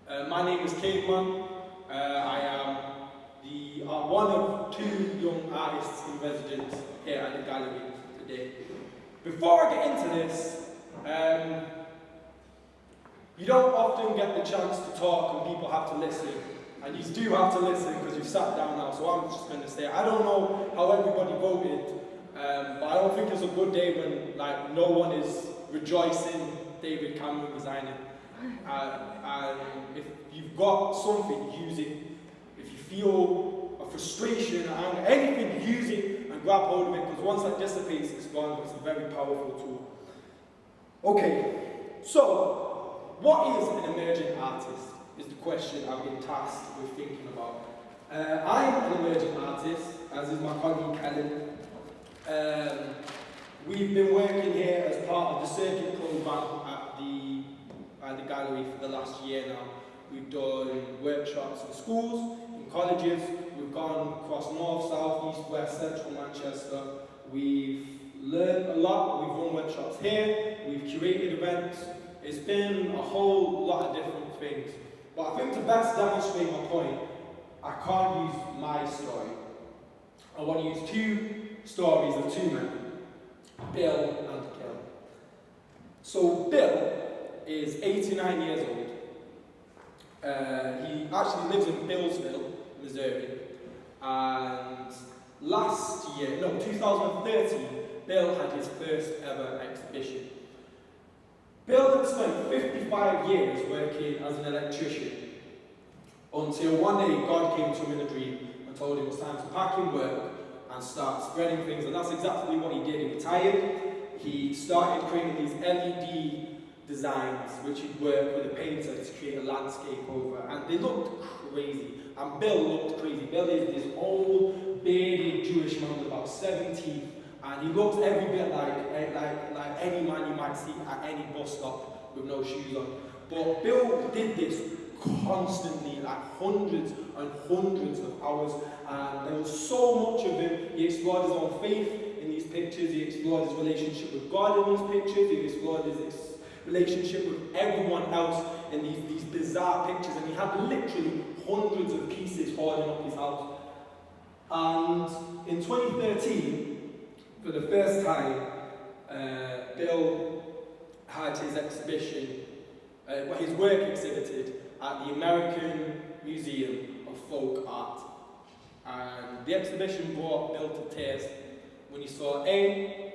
My name is Caveman. I am one of two young artists in residence here at the gallery today. Before I get into this, you don't often get the chance to talk and people have to listen. And you do have to listen because you've sat down now, so I'm just going to say, I don't know how everybody voted, but I don't think it's a good day when no one is rejoicing David Cameron resigning. And if you've got something, use it. If you feel a frustration, anger, anything, use it and grab hold of it, because once that dissipates, it's gone. It's a very powerful tool. Okay, so what is an emerging artist is the question I've been tasked with thinking about. I'm an emerging artist, as is my colleague Helen. We've been working here as part of the circuit program at the gallery for the last year now. We've done workshops in schools, in colleges. We've gone across north, south, east, west, central Manchester. We've learned a lot. We've run workshops here. We've curated events. It's been a whole lot of different things. But I think to best demonstrate my point, I can't use my story. I want to use two stories of two men, Bill and Gil. So Bill is 89 years old. He actually lives in Billsville, Missouri. And 2013, Bill had his first ever exhibition. Bill had spent 55 years working as an electrician until one day God came to him in a dream and told him it was time to pack in work and start spreading things, and that's exactly what he did. He retired. He started creating these LED designs which he'd work with a painter to create a landscape over, and they looked crazy. And Bill looked crazy. Bill is this old, bearded Jewish man with about 70, and he looks every bit like any man you might see at any bus stop with no shoes on. But Bill did this constantly, like hundreds and hundreds of hours, and there was so much of him. He explored his own faith in these pictures. He explored his relationship with God in these pictures. He explored his relationship with everyone else in these bizarre pictures, and he had literally hundreds of pieces hoarding up his house. And in 2013, for the first time, Bill had his exhibition, his work exhibited at the American Museum of Folk Art. And the exhibition brought Bill to tears when he saw A,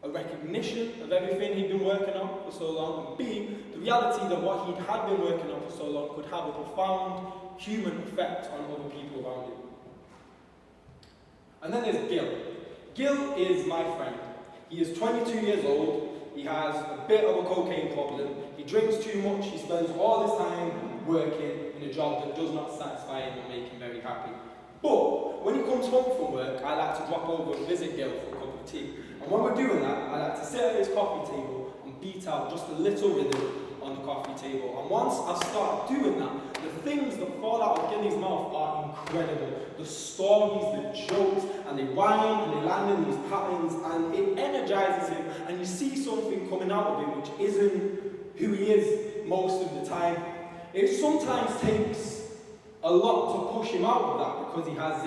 recognition of everything he'd been working on for so long, and B, the reality that what he had been working on for so long could have a profound human effect on other people around him. And then there's Gil. Gil is my friend. He is 22 years old. He has a bit of a cocaine problem. He drinks too much. He spends all his time working in a job that does not satisfy him or make him very happy. But when he comes home from work, I like to drop over and visit Gil for a cup of tea. And when we're doing that, I like to sit at his coffee table and beat out just a little rhythm on the coffee table. And once I start doing that, the things that fall out of Gilly's mouth are incredible. The stories, the jokes, and they rhyme and they land in these patterns, and it energizes him, and you see something coming out of him which isn't who he is most of the time. It sometimes takes a lot to push him out of that, because he has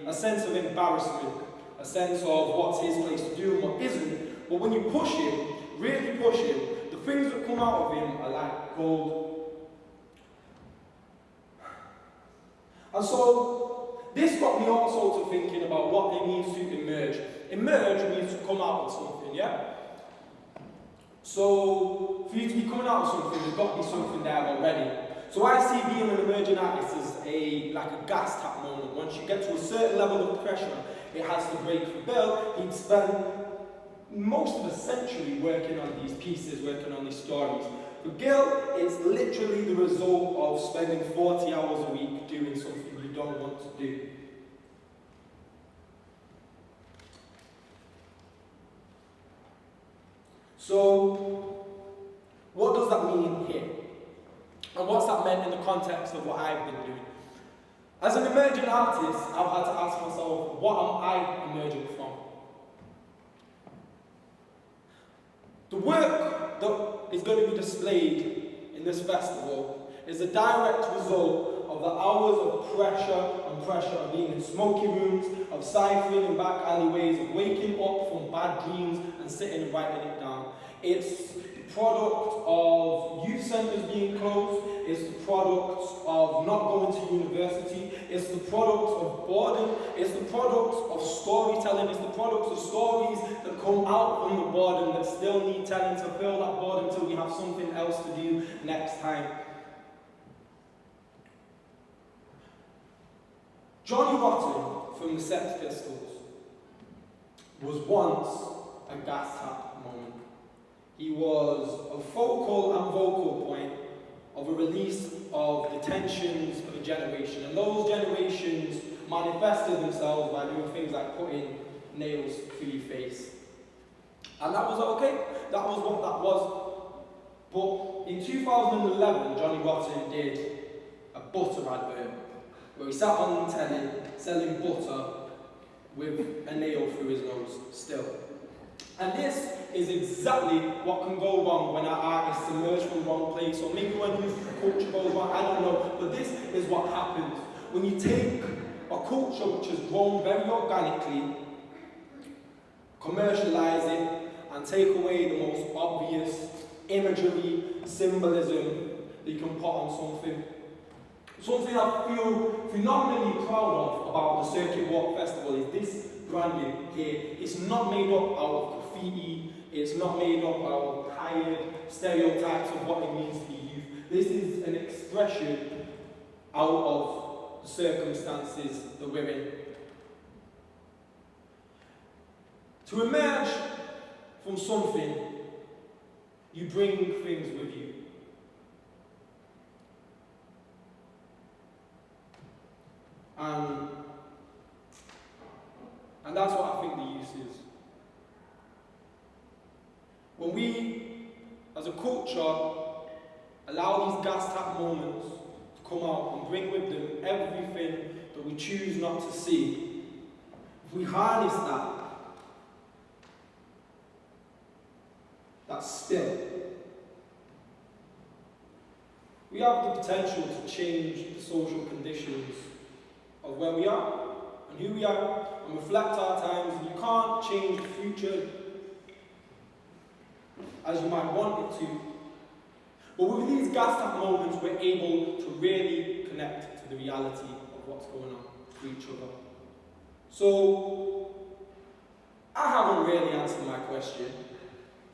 a sense of embarrassment, a sense of what's his place to do and what isn't. But when you push him, really push him, the things that come out of him are like gold. And so, this got me also to thinking about what it means to emerge. Emerge means to come out of something, yeah? So, for you to be coming out of something, there's got to be something there already. So I see being an emerging artist as like a gas tap moment. Once you get to a certain level of pressure, it has to break. For Bill, he'd spent most of a century working on these pieces, working on these stories. For Gil, it's literally the result of spending 40 hours a week doing something you don't want to do. So, what does that mean here? And what's that meant in the context of what I've been doing? As an emerging artist, I've had to ask myself, what am I emerging from? The work that is going to be displayed in this festival is a direct result of the hours of pressure of being in smoky rooms, of ciphering in back alleyways, of waking up from bad dreams and sitting and writing it down. It's the product of youth centres being closed, it's the product of not going to university, it's the product of boredom, it's the product of storytelling, it's the product of stories that come out from the boredom that still need telling to fill that boredom until we have something else to do next time. Johnny Rotten from the Sex Pistols was once a gas tap moment. He was a focal and vocal point of a release of the tensions of a generation. And those generations manifested themselves by doing things like putting nails through your face. And that was okay. That was what that was. But in 2011, Johnny Rotten did a butter advert where he sat on the telly selling butter with a nail through his nose still. And this is exactly what can go wrong when our artists emerge from the wrong place, or maybe when youth culture goes wrong, I don't know. But this is what happens when you take a culture which has grown very organically, commercialise it, and take away the most obvious imagery, symbolism that you can put on something. Something I feel phenomenally proud of about the Circuit Walk Festival is this branding here. It's not made up out of graffiti, it's not made up out of tired stereotypes of what it means to be youth. This is an expression out of the circumstances that we're in. To emerge from something, you bring things with you. And that's what I think the use is. When we, as a culture, allow these gas tap moments to come out and bring with them everything that we choose not to see, if we harness that spill, we have the potential to change the social conditions of where we are and who we are, and reflect our times. And you can't change the future as you might want it to. But with these gas tap moments, we're able to really connect to the reality of what's going on to each other. So, I haven't really answered my question,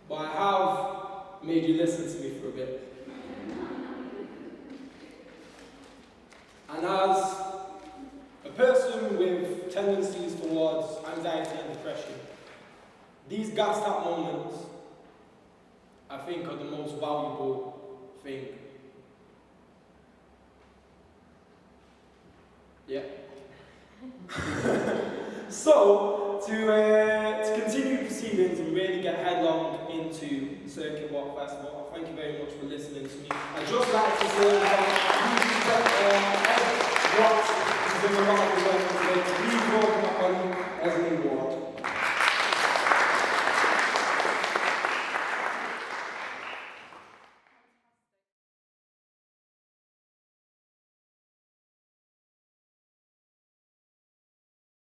but I have made you listen to me for a bit. And as a person with tendencies towards anxiety and depression, these gas tap moments, I think, are the most valuable thing. Yeah. So, to continue proceedings and really get headlong into the Circuit Walk Festival, thank you very much for listening to me. I'd just like to say that what is in the right way today, please welcome my colleague, Esme Ward.